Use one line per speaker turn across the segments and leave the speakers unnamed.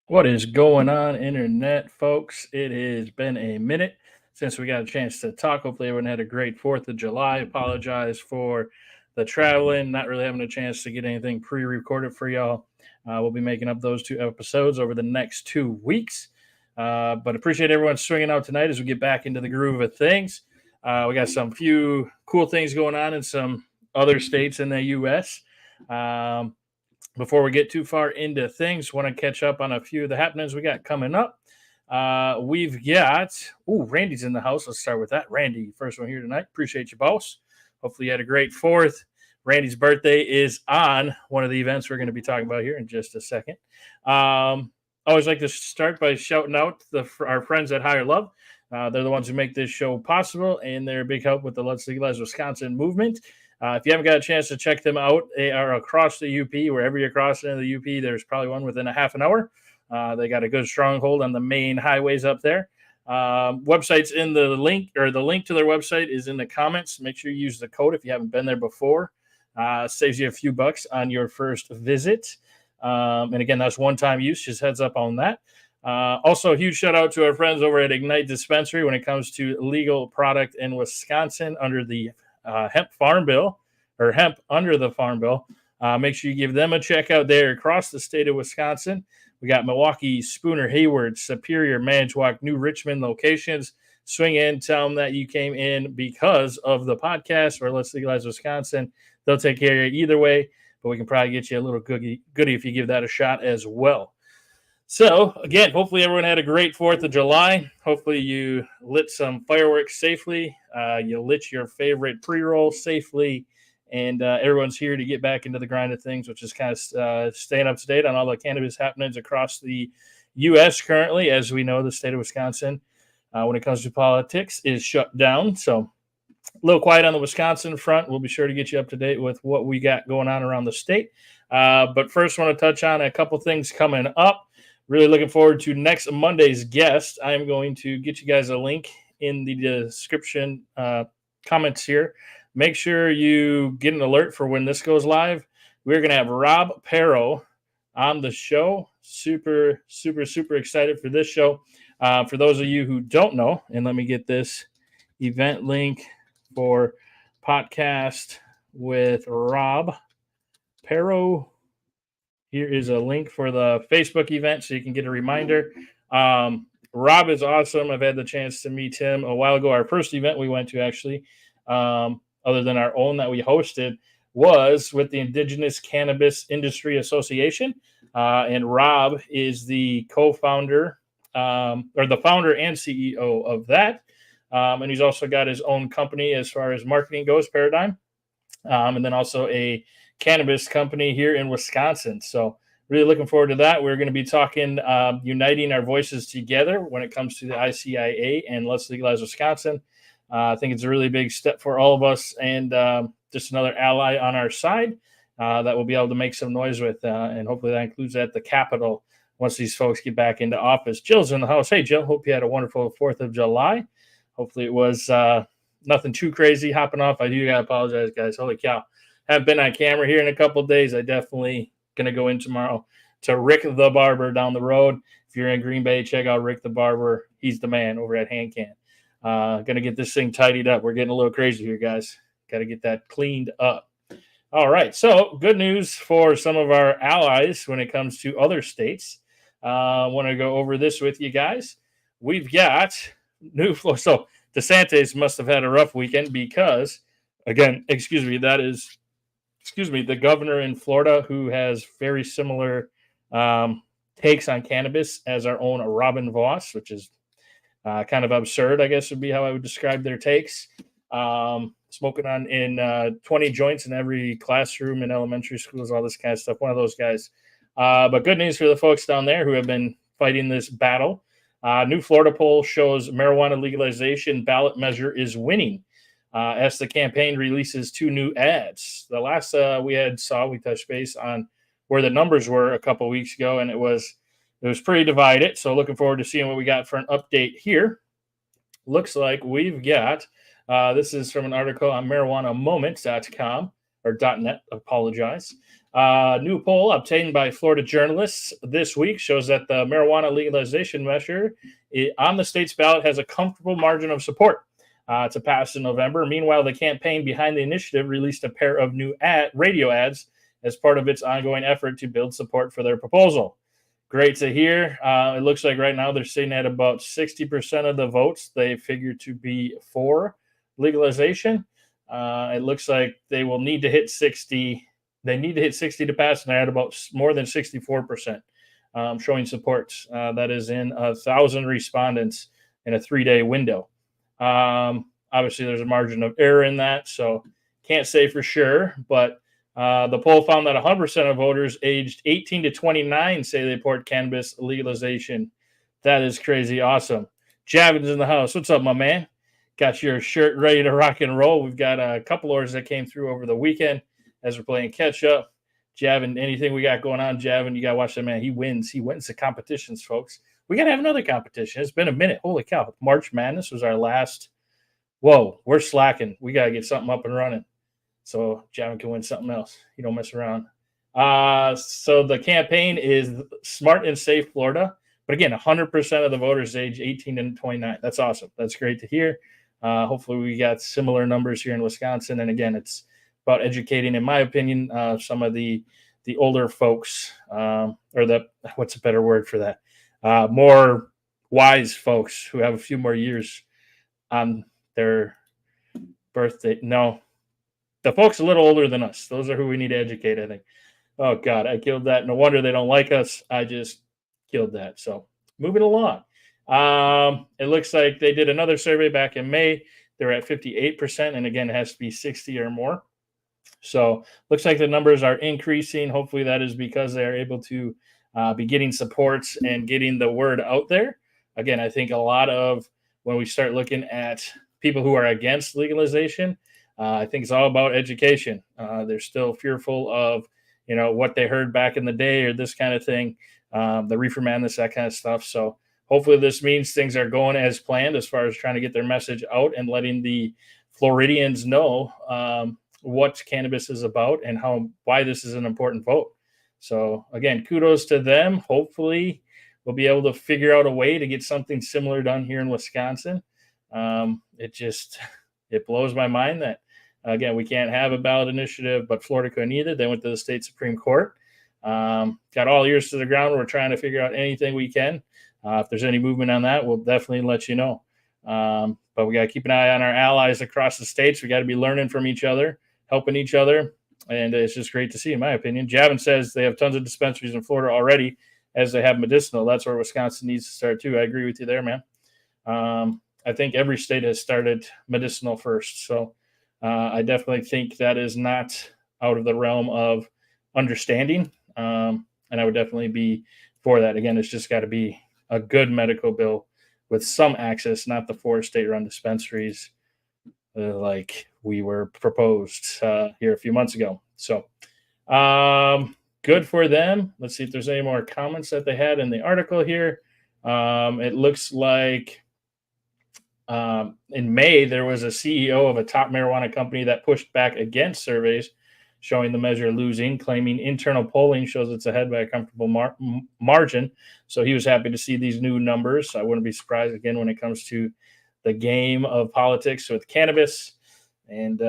What is going on, internet folks? It has been a minute since we got a chance to talk. Hopefully, everyone had a great 4th of July. Apologize for the traveling, not really having a chance to get anything pre recorded for y'all. We'll be making up those 2 episodes over the next 2 weeks. But appreciate everyone swinging out tonight as we get back into the groove of things. We got some few cool things going on in some other states in the U.S. Before we get too far into things, want to catch up on a few of the happenings we got coming up. We've got, Randy's in the house. Let's start with that. Randy, first one here tonight. Appreciate you, boss. Hopefully you had a great 4th. Randy's birthday is on one of the events we're going to be talking about here in just a second. I always like to start by shouting out our friends at Higher Love. They're the ones who make this show possible, and they're a big help with the Let's Legalize Wisconsin movement. If you haven't got a chance to check them out, they are across the UP. Wherever you're crossing into the UP, there's probably one within a half an hour. They got a good stronghold on the main highways up there. Website's in the link, or the link to their website is in the comments. Make sure you use the code if you haven't been there before. Saves you a few bucks on your first visit. And again, that's one-time use. Just heads up on that. Also, a huge shout out to our friends over at Ignite Dispensary when it comes to legal product in Wisconsin under the hemp farm bill, or hemp under the farm bill. Make sure you give them a check out there across the state of Wisconsin. We got Milwaukee, Spooner, Hayward, Superior, Manitowoc, New Richmond locations. Swing in, tell them that you came in because of the podcast or Let's Legalize Wisconsin. They'll take care of you either way, but we can probably get you a little goodie if you give that a shot as well. So, again, hopefully everyone had a great 4th of July. Hopefully you lit some fireworks safely. You lit your favorite pre-roll safely. And everyone's here to get back into the grind of things, which is kind of staying up to date on all the cannabis happenings across the U.S. currently. As we know, the state of Wisconsin, when it comes to politics, is shut down. So a little quiet on the Wisconsin front. We'll be sure to get you up to date with what we got going on around the state. But first, I want to touch on a couple things coming up. Really looking forward to next Monday's guest. I'm going to get you guys a link in the description comments here. Make sure you get an alert for when this goes live. We're going to have Rob Perro on the show. Super, super, super excited for this show. For those of you who don't know, and let me get this event link for POTcast with Rob Perro. Here is a link for the Facebook event so you can get a reminder. Rob is awesome. I've had the chance to meet him a while ago. Our first event we went to, actually, other than our own that we hosted, was with the Indigenous Cannabis Industry Association. And Rob is the co-founder, or the founder and CEO of that. And he's also got his own company as far as marketing goes, Paradigm. And then also a cannabis company here in Wisconsin. So really looking forward to that. We're going to be talking, uniting our voices together when it comes to the ICIA and Let's Legalize Wisconsin. I think it's a really big step for all of us, and just another ally on our side that we'll be able to make some noise with. And hopefully that includes at the Capitol once these folks get back into office. Jill's in the house. Hey, Jill, hope you had a wonderful 4th of July. Hopefully it was nothing too crazy hopping off. I do got to apologize, guys. Holy cow. Have been on camera here in a couple of days. I definitely going to go in tomorrow to Rick the Barber down the road. If you're in Green Bay, check out Rick the Barber. He's the man over at Hand Can. Going to get this thing tidied up. We're getting a little crazy here, guys. Got to get that cleaned up. All right. So good news for some of our allies when it comes to other states. I want to go over this with you guys. We've got new. So DeSantis must have had a rough weekend because, again, the governor in Florida who has very smoker takes on cannabis as our own Robin Vos, which is kind of absurd, I guess would be how I would describe their takes. Smoking in 20 joints in every classroom in elementary schools, all this kind of stuff. One of those guys. But good news for the folks down there who have been fighting this battle. New Florida poll shows marijuana legalization ballot measure is winning. As the campaign releases 2 new ads. The last we touched base on where the numbers were a couple weeks ago, and it was pretty divided. So looking forward to seeing what we got for an update here. Looks like we've got, this is from an article on marijuanamoments.com, or .net, apologize. New poll obtained by Florida journalists this week shows that the marijuana legalization measure on the state's ballot has a comfortable margin of support to pass in November. Meanwhile, the campaign behind the initiative released a pair of new radio ads as part of its ongoing effort to build support for their proposal. Great to hear. It looks like right now they're sitting at about 60% of the votes they figure to be for legalization. It looks like they will need to hit 60. They need to hit 60 to pass, and they're at about more than 64%, showing support. That is in 1,000 respondents in a 3-day window. Obviously, there's a margin of error in that, so can't say for sure, but the poll found that 100% of voters aged 18 to 29 say they support cannabis legalization. That is crazy awesome. Javin's in the house. What's up, my man? Got your shirt ready to rock and roll. We've got a couple orders that came through over the weekend as we're playing catch up. Javin, anything we got going on, Javin, you got to watch that man. He wins. He wins the competitions, folks. We got to have another competition. It's been a minute. Holy cow. March Madness was our last. Whoa, we're slacking. We got to get something up and running so Javin can win something else. You don't mess around. So the campaign is Smart and Safe Florida. But again, 100% of the voters age 18 and 29. That's awesome. That's great to hear. Hopefully we got similar numbers here in Wisconsin. And again, it's about educating, in my opinion, some of the older folks, or the, what's a better word for that? More wise folks who have a few more years on their birthday. No, the folks a little older than us. Those are who we need to educate, I think. Oh, God, I killed that. No wonder they don't like us. I just killed that. So moving along. It looks like they did another survey back in May. They're at 58%. And again, it has to be 60 or more. So looks like the numbers are increasing. Hopefully that is because they're able to be getting supports and getting the word out there. Again, I think a lot of when we start looking at people who are against legalization, I think it's all about education. They're still fearful of, what they heard back in the day or this kind of thing, the reefer madness, that kind of stuff. So hopefully this means things are going as planned as far as trying to get their message out and letting the Floridians know what cannabis is about and why this is an important vote. So again, kudos to them. Hopefully we'll be able to figure out a way to get something similar done here in Wisconsin. It blows my mind that, again, we can't have a ballot initiative, but Florida couldn't either. They went to the state Supreme Court. Got all ears to the ground. We're trying to figure out anything we can. If there's any movement on that, we'll definitely let you know. But we got to keep an eye on our allies across the states. We got to be learning from each other, helping each other. And it's just great to see, in my opinion. Javin says they have tons of dispensaries in Florida already, as they have medicinal. That's where Wisconsin needs to start too. I agree with you there, man. I think every state has started medicinal first. So I definitely think that is not out of the realm of understanding. And I would definitely be for that. Again, it's just got to be a good medical bill with some access, not the 4 state-run dispensaries like we were proposed here a few months ago. So good for them. Let's see if there's any more comments that they had in the article here. It looks like in May, there was a CEO of a top marijuana company that pushed back against surveys showing the measure losing, claiming internal polling shows it's ahead by a comfortable margin. So he was happy to see these new numbers. I wouldn't be surprised, again, when it comes to the game of politics with cannabis. And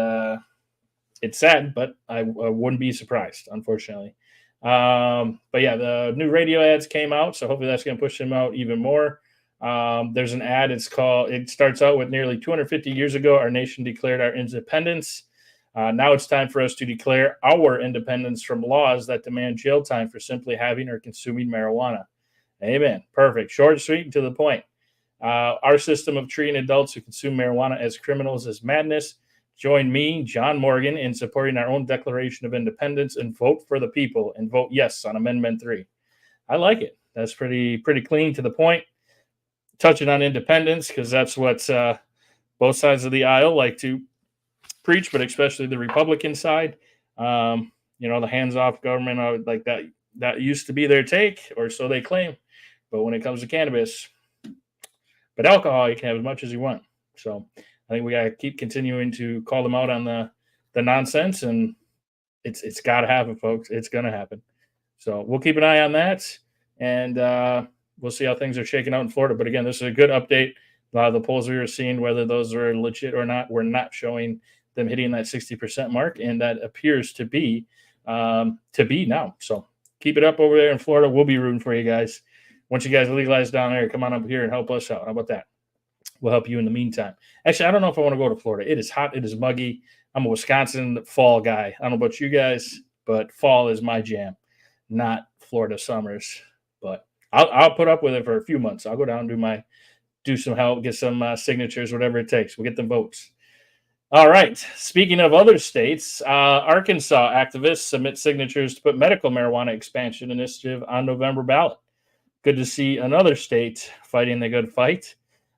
it's sad, but I wouldn't be surprised, unfortunately. But yeah, the new radio ads came out, so hopefully that's going to push them out even more. There's an ad. It starts out with nearly 250 years ago, our nation declared our independence. Now it's time for us to declare our independence from laws that demand jail time for simply having or consuming marijuana. Amen. Perfect. Short, sweet, and to the point. Our system of treating adults who consume marijuana as criminals is madness. Join me, John Morgan, in supporting our own Declaration of Independence and vote for the people and vote yes on Amendment 3. I like it. That's pretty clean, to the point. Touching on independence, because that's what both sides of the aisle like to preach, but especially the Republican side. The hands-off government, like that used to be their take, or so they claim. But when it comes to cannabis, but alcohol, you can have as much as you want. So I think we got to keep continuing to call them out on the nonsense and It's got to happen, folks. It's going to happen. So we'll keep an eye on that, and we'll see how things are shaking out in Florida. But again, this is a good update. A lot of the polls we were seeing, whether those are legit or not, we're not showing them hitting that 60% mark, and that appears to be now. So keep it up over there in Florida. We'll be rooting for you guys. Once you guys legalize down there, come on up here and help us out. How about that? We'll help you in the meantime. Actually, I don't know if I want to go to Florida. It is hot. It is muggy. I'm a Wisconsin fall guy. I don't know about you guys, but fall is my jam, not Florida summers. But I'll put up with it for a few months. I'll go down and do some help, get some signatures, whatever it takes. We'll get them votes. All right. Speaking of other states, Arkansas activists submit signatures to put medical marijuana expansion initiative on November ballot. Good to see another state fighting the good fight.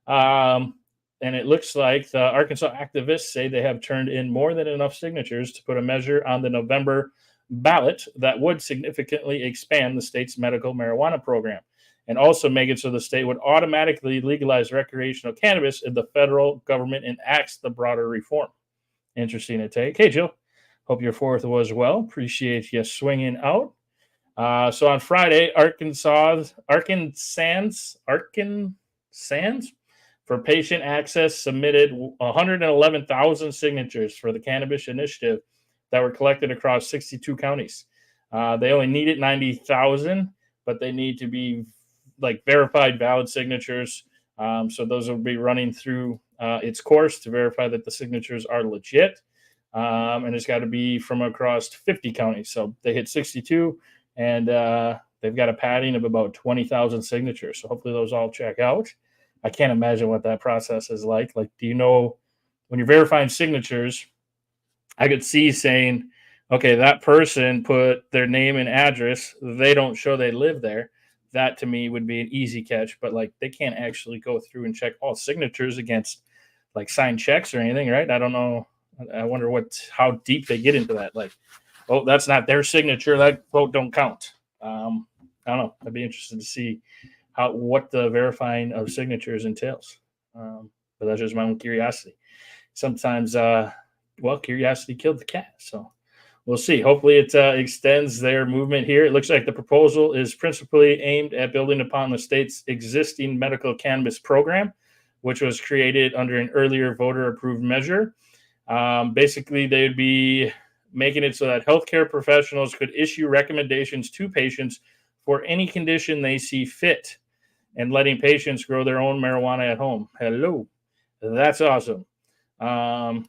And it looks like the Arkansas activists say they have turned in more than enough signatures to put a measure on the November ballot that would significantly expand the state's medical marijuana program and also make it so the state would automatically legalize recreational cannabis if the federal government enacts the broader reform. Interesting to take. Hey, Jill. Hope your 4th was well. Appreciate you swinging out. So on Friday, Arkansans for patient access submitted 111,000 signatures for the cannabis initiative that were collected across 62 counties. They only needed 90,000, but they need to be verified valid signatures. So those will be running through its course to verify that the signatures are legit. And it's got to be from across 50 counties. So they hit 62, and they've got a padding of about 20,000 signatures. So hopefully those all check out. I can't imagine what that process is like. Do you know when you're verifying signatures, I could see saying, okay, that person put their name and address. They don't show they live there. That to me would be an easy catch, but they can't actually go through and check all signatures against signed checks or anything, right? I don't know. I wonder how deep they get into that. Oh, that's not their signature. That vote don't count. I don't know. I'd be interested to see what the verifying of signatures entails. But that's just my own curiosity. Sometimes, curiosity killed the cat. So we'll see. Hopefully it extends their movement here. It looks like the proposal is principally aimed at building upon the state's existing medical cannabis program, which was created under an earlier voter-approved measure. Basically, they'd be making it so that healthcare professionals could issue recommendations to patients for any condition they see fit and letting patients grow their own marijuana at home. Hello. That's awesome. I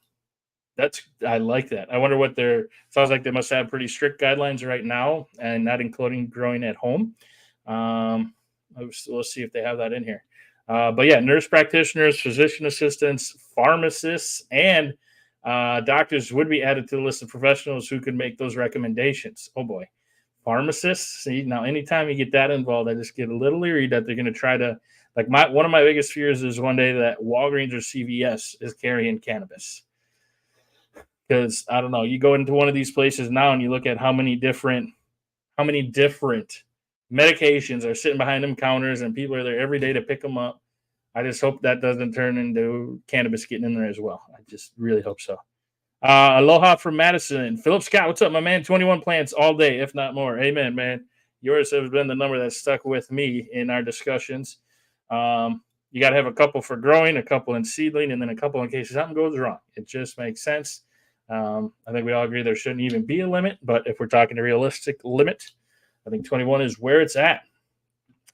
like that. I wonder sounds like they must have pretty strict guidelines right now and not including growing at home. We'll see if they have that in here. But yeah, nurse practitioners, physician assistants, pharmacists, and doctors would be added to the list of professionals who could make those recommendations. Oh boy. Pharmacists. See, now anytime you get that involved, I just get a little leery that they're going to try to one of my biggest fears is one day that Walgreens or CVS is carrying cannabis. Because I don't know, you go into one of these places now and you look at how many different medications are sitting behind them counters and people are there every day to pick them up. I just hope that doesn't turn into cannabis getting in there as well. I just really hope so. Aloha from Madison. Philip Scott, what's up, my man? 21 plants all day, if not more. Amen, man. Yours has been the number that stuck with me in our discussions. You got to have a couple for growing, a couple in seedling, and then a couple in case something goes wrong. It just makes sense. I think we all agree there shouldn't even be a limit, but if we're talking a realistic limit, I think 21 is where it's at.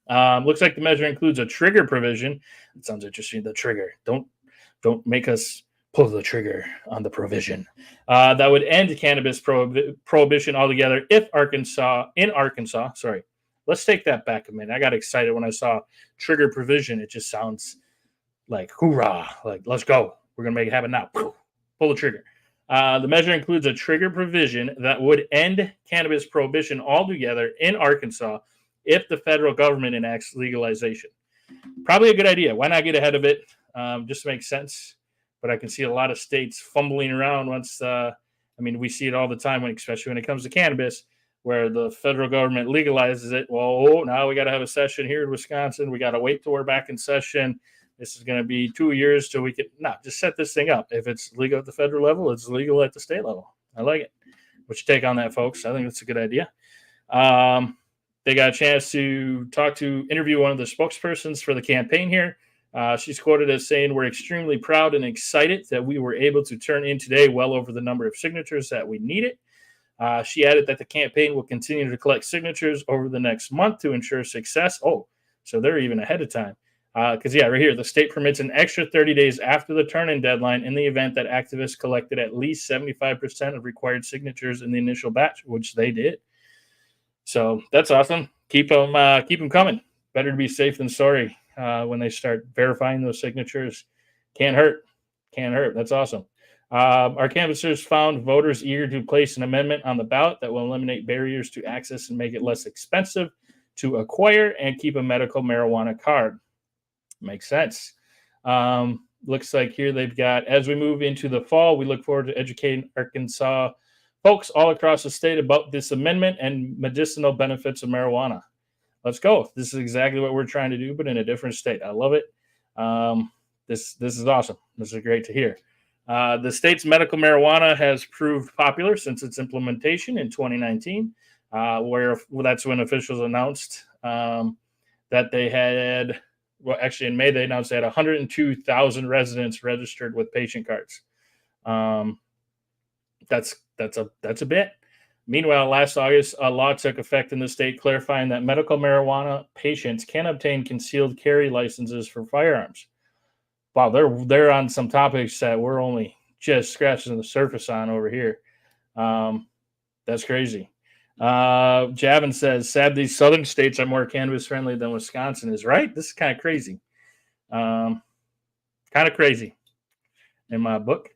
Looks like the measure includes a trigger provision. It sounds interesting. The trigger. Don't make us pull the trigger on the provision that would end cannabis prohibition altogether if Arkansas. Let's take that back a minute. I got excited when I saw trigger provision. It just sounds like hoorah, let's go. We're gonna make it happen now. Pull the trigger. The measure includes a trigger provision that would end cannabis prohibition altogether in Arkansas if the federal government enacts legalization. Probably a good idea. Why not get ahead of it? Just makes sense. But I can see a lot of states fumbling around once. We see it all the time, especially when it comes to cannabis, where the federal government legalizes it. Well, now we got to have a session here in Wisconsin. We got to wait till we're back in session. This is going to be 2 years till we can. No, just set this thing up. If it's legal at the federal level, it's legal at the state level. I like it. What's your take on that, folks? I think that's a good idea. They got a chance to interview one of the spokespersons for the campaign here. She's quoted as saying, "We're extremely proud and excited that we were able to turn in today well over the number of signatures that we needed." She added that the campaign will continue to collect signatures over the next month to ensure success. Oh, so they're even ahead of time. Because, right here, the state permits an extra 30 days after the turn-in deadline in the event that activists collected at least 75% of required signatures in the initial batch, which they did. So that's awesome. Keep them coming. Better to be safe than sorry when they start verifying those signatures. Can't hurt. That's awesome. Our canvassers found voters eager to place an amendment on the ballot that will eliminate barriers to access and make it less expensive to acquire and keep a medical marijuana card. Makes sense. Looks like here they've got, as we move into the fall, we look forward to educating Arkansas folks all across the state about this amendment and medicinal benefits of marijuana. Let's go. This is exactly what we're trying to do, but in a different state. I love it. This is awesome. This is great to hear. The state's medical marijuana has proved popular since its implementation in 2019, where that's when officials announced that they had, well, actually in May, they announced they had 102,000 residents registered with patient cards. That's a bit. Meanwhile, last August, a law took effect in the state clarifying that medical marijuana patients can obtain concealed carry licenses for firearms. Wow, they're on some topics that we're only just scratching the surface on over here. That's crazy. Javin says, "Sad these southern states are more cannabis friendly than Wisconsin is." Right? This is kind of crazy. Kind of crazy in my book.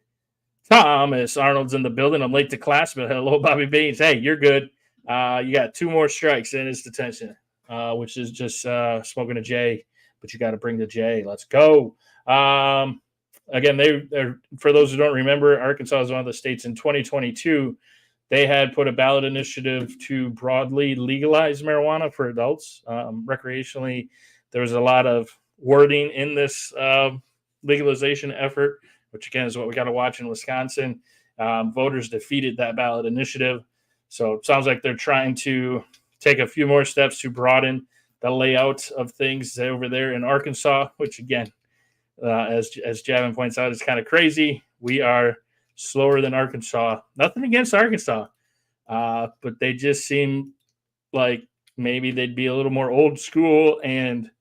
Thomas Arnold's in the building. I'm late to class, but hello, Bobby Baines. Hey, you're good. You got 2 more strikes in his detention, which is just smoking a J, but you got to bring the J. Let's go. Again, they're, for those who don't remember, Arkansas is one of the states in 2022. They had put a ballot initiative to broadly legalize marijuana for adults. Recreationally, there was a lot of wording in this legalization effort, which again is what we got to watch in Wisconsin. Voters defeated that ballot initiative. So it sounds like they're trying to take a few more steps to broaden the layout of things over there in Arkansas, which again, as Javin points out, is kind of crazy. We are slower than Arkansas. Nothing against Arkansas, but they just seem like maybe they'd be a little more old school and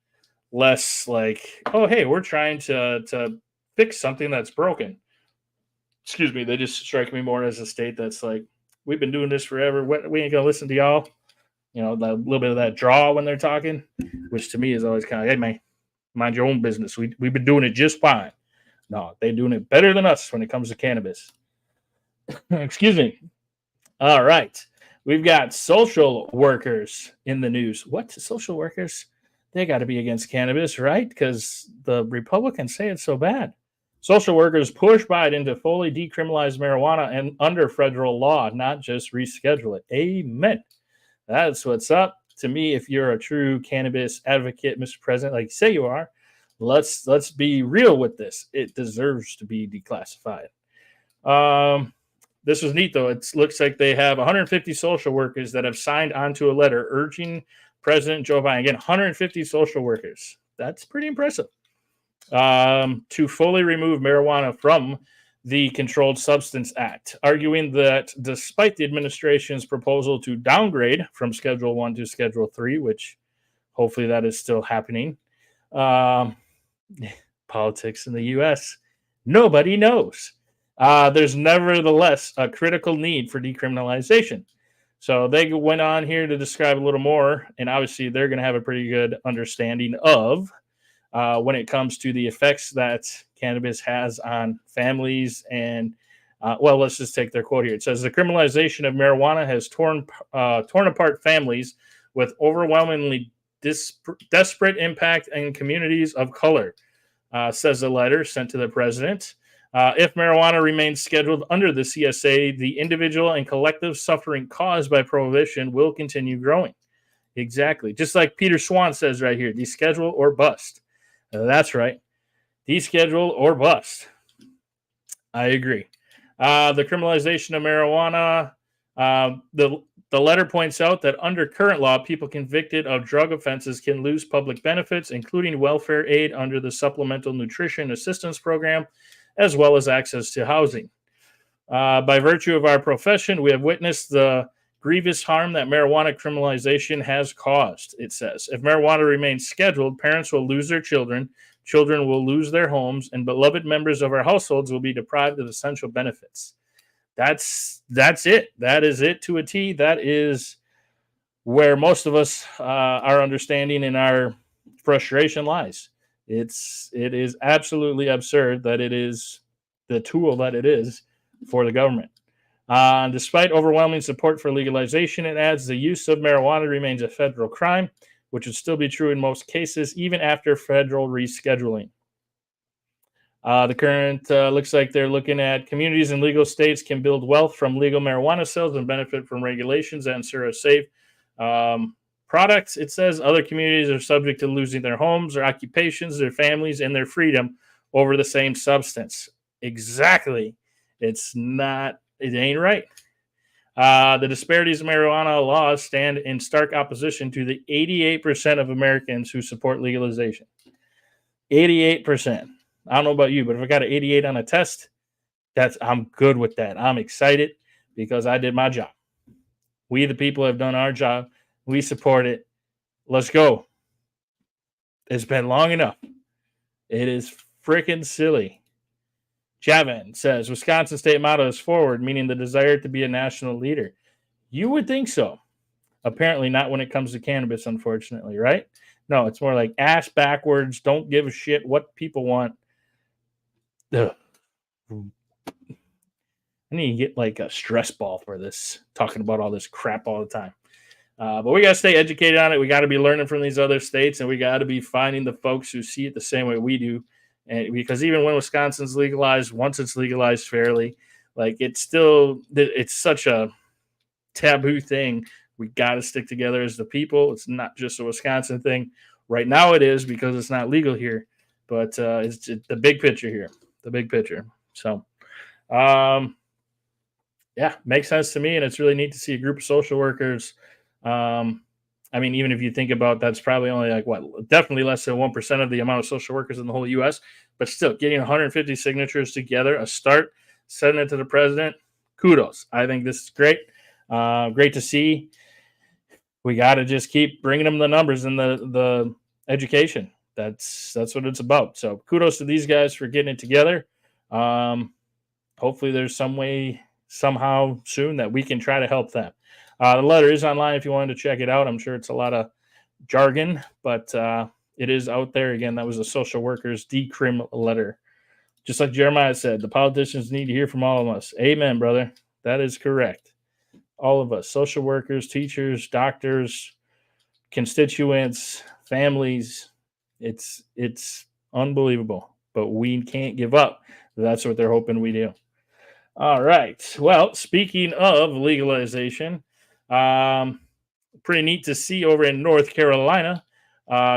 less like, oh, hey, we're trying to fix something that's broken. Excuse me. They just strike me more as a state that's like, we've been doing this forever. We ain't going to listen to y'all. You know, a little bit of that draw when they're talking, which to me is always kind of, hey, man, mind your own business. We've been doing it just fine. No, they're doing it better than us when it comes to cannabis. Excuse me. All right. We've got social workers in the news. What? Social workers? They got to be against cannabis, right? Because the Republicans say it's so bad. Social workers push Biden to fully decriminalize marijuana and under federal law, not just reschedule it. Amen. That's what's up. To me, if you're a true cannabis advocate, Mr. President, like you say you are, let's be real with this. It deserves to be declassified. This was neat, though. It looks like they have 150 social workers that have signed onto a letter urging President Joe Biden, again, 150 social workers. That's pretty impressive. To fully remove marijuana from the Controlled Substance Act, arguing that despite the administration's proposal to downgrade from Schedule 1 to Schedule 3, which hopefully that is still happening, politics in the U.S., nobody knows. There's nevertheless a critical need for decriminalization. So they went on here to describe a little more, and obviously they're going to have a pretty good understanding of when it comes to the effects that cannabis has on families. And, well, let's just take their quote here. It says, "The criminalization of marijuana has torn apart families with overwhelmingly desperate impact in communities of color," says the letter sent to the president. If marijuana remains scheduled under the CSA, the individual and collective suffering caused by prohibition will continue growing. Exactly. Just like Peter Swan says right here, deschedule or bust. That's right. Deschedule or bust. I agree. The criminalization of marijuana The letter points out that under current law, people convicted of drug offenses can lose public benefits, including welfare aid under the Supplemental Nutrition Assistance Program, as well as access to housing. By virtue of our profession, we have witnessed the grievous harm that marijuana criminalization has caused, it says. If marijuana remains scheduled, parents will lose their children, children will lose their homes, and beloved members of our households will be deprived of essential benefits. That's it. That is it to a T. That is where most of us, our understanding and our frustration lies. It is absolutely absurd that it is the tool that it is for the government. Despite overwhelming support for legalization, it adds the use of marijuana remains a federal crime, which would still be true in most cases, even after federal rescheduling. The current looks like they're looking at communities in legal states can build wealth from legal marijuana sales and benefit from regulations that ensure a safe products. It says other communities are subject to losing their homes, their occupations, their families, and their freedom over the same substance. Exactly. It ain't right. The disparities of marijuana laws stand in stark opposition to the 88% of Americans who support legalization. 88%. I don't know about you, but if I got an 88 on a test, I'm good with that. I'm excited because I did my job. We, the people, have done our job. We support it. Let's go. It's been long enough. It is freaking silly. Javin says, Wisconsin state motto is forward, meaning the desire to be a national leader. You would think so. Apparently not when it comes to cannabis, unfortunately, right? No, it's more like ass backwards, don't give a shit what people want. Ugh. I need to get like a stress ball for this, talking about all this crap all the time. But we got to stay educated on it. We got to be learning from these other states, and we got to be finding the folks who see it the same way we do. And because even when Wisconsin's legalized, once it's legalized fairly, like it's such a taboo thing. We got to stick together as the people. It's not just a Wisconsin thing. Right now it is because it's not legal here, but it's the big picture here, the big picture. So, yeah, makes sense to me. And it's really neat to see a group of social workers. I mean, even if you think about that's probably only like definitely less than 1% of the amount of social workers in the whole U.S., but still getting 150 signatures together, a start, sending it to the president. Kudos. I think this is great. Great to see. We got to just keep bringing them the numbers and the education. That's what it's about. So kudos to these guys for getting it together. Hopefully there's some way, somehow soon that we can try to help them. The letter is online if you wanted to check it out. I'm sure it's a lot of jargon, but it is out there. Again, that was a social workers decrim letter. Just like Jeremiah said, the politicians need to hear from all of us. Amen, brother. That is correct. All of us, social workers, teachers, doctors, constituents, families. It's unbelievable, but we can't give up. That's what they're hoping we do. All right. Well, speaking of legalization, pretty neat to see over in North Carolina,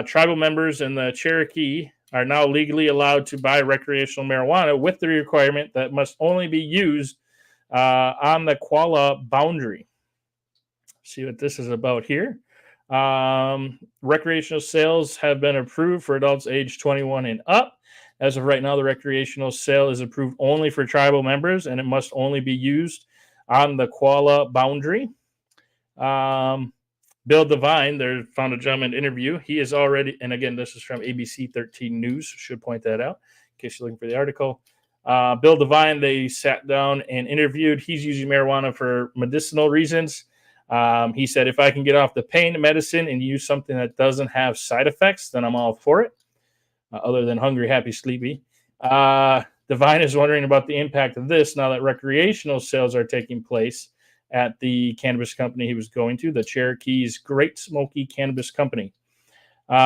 tribal members in the Cherokee are now legally allowed to buy recreational marijuana with the requirement that must only be used on the Qualla boundary. See what this is about here. Recreational sales have been approved for adults age 21 and up. As of right now, the recreational sale is approved only for tribal members, and it must only be used on the Qualla boundary. Bill Devine, they found a gentleman interview. He is already, and again, this is from ABC 13 News, should point that out in case you're looking for the article. Bill Devine, they sat down and interviewed. He's using marijuana for medicinal reasons. He said, if I can get off the pain medicine and use something that doesn't have side effects, then I'm all for it. Other than hungry, happy, sleepy. Devine is wondering about the impact of this now that recreational sales are taking place at the cannabis company he was going to, the Cherokee's Great Smoky Cannabis Company.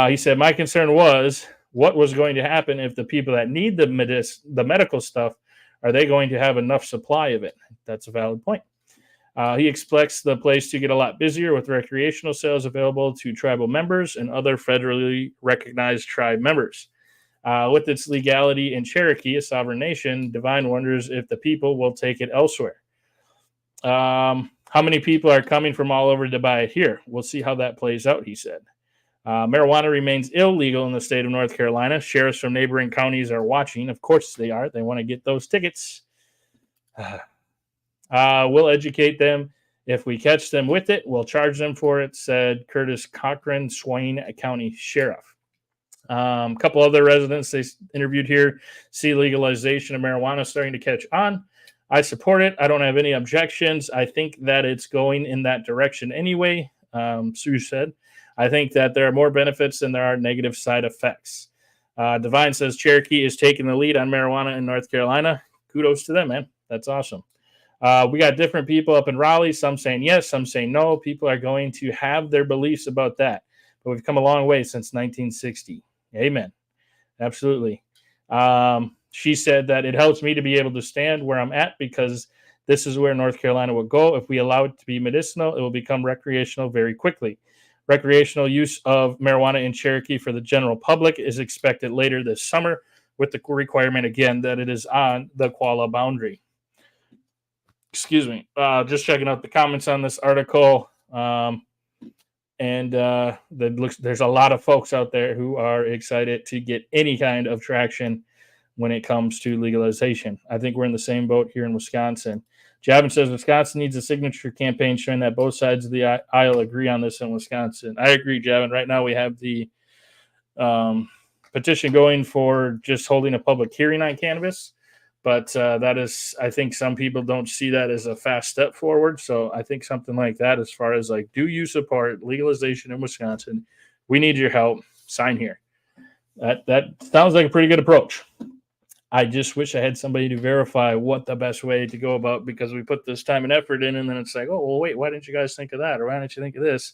He said, my concern was what was going to happen if the people that need the medical stuff, are they going to have enough supply of it? That's a valid point. He expects the place to get a lot busier with recreational sales available to tribal members and other federally recognized tribe members. With its legality in Cherokee, a sovereign nation, Devine wonders if the people will take it elsewhere. How many people are coming from all over to buy it here? We'll see how that plays out, he said. Marijuana remains illegal in the state of North Carolina. Sheriffs from neighboring counties are watching. Of course they are. They want to get those tickets. We'll educate them. If we catch them with it, we'll charge them for it, said Curtis Cochran, Swain County Sheriff. A couple other residents they interviewed here see legalization of marijuana starting to catch on. I support it. I don't have any objections. I think that it's going in that direction anyway, Sue said. I think that there are more benefits than there are negative side effects. Divine says Cherokee is taking the lead on marijuana in North Carolina. Kudos to them, man. That's awesome. We got different people up in Raleigh, some saying yes, some saying no. People are going to have their beliefs about that. But we've come a long way since 1960. Amen. Absolutely. She said that it helps me to be able to stand where I'm at because this is where North Carolina will go. If we allow it to be medicinal, it will become recreational very quickly. Recreational use of marijuana in Cherokee for the general public is expected later this summer with the requirement, again, that it is on the Qualla boundary. Excuse me. Just checking out the comments on this article. And there's a lot of folks out there who are excited to get any kind of traction when it comes to legalization. I think we're in the same boat here in Wisconsin. Javin says Wisconsin needs a signature campaign showing that both sides of the aisle agree on this in Wisconsin. I agree, Javin. Right now we have the petition going for just holding a public hearing on cannabis. But that is, I think some people don't see that as a fast step forward. So I think something like that, as far as like, do you support legalization in Wisconsin? We need your help. Sign here. That sounds like a pretty good approach. I just wish I had somebody to verify what the best way to go about, because we put this time and effort in, and then it's like, oh, well, wait, why didn't you guys think of that? Or why didn't you think of this?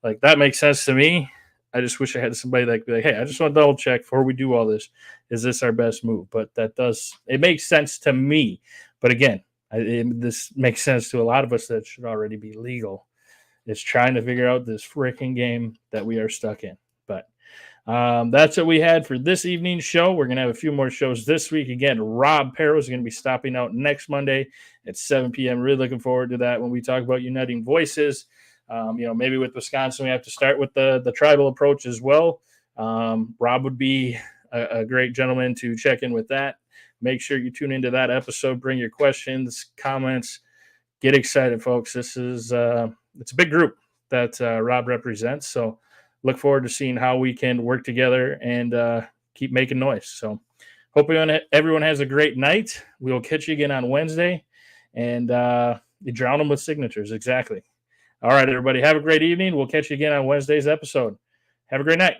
Like, that makes sense to me. I just wish I had somebody that could be like, hey, I just want to double check before we do all this. Is this our best move? But it makes sense to me. But again, this makes sense to a lot of us that should already be legal. It's trying to figure out this freaking game that we are stuck in. But that's what we had for this evening's show. We're going to have a few more shows this week. Again, Rob Perro is going to be stopping out next Monday at 7 p.m. Really looking forward to that when we talk about uniting voices. Maybe with Wisconsin, we have to start with the tribal approach as well. Rob would be a great gentleman to check in with that. Make sure you tune into that episode. Bring your questions, comments. Get excited, folks. This is it's a big group that Rob represents. So look forward to seeing how we can work together and keep making noise. So hope everyone has a great night. We will catch you again on Wednesday. And you drown them with signatures. Exactly. All right, everybody. Have a great evening. We'll catch you again on Wednesday's episode. Have a great night.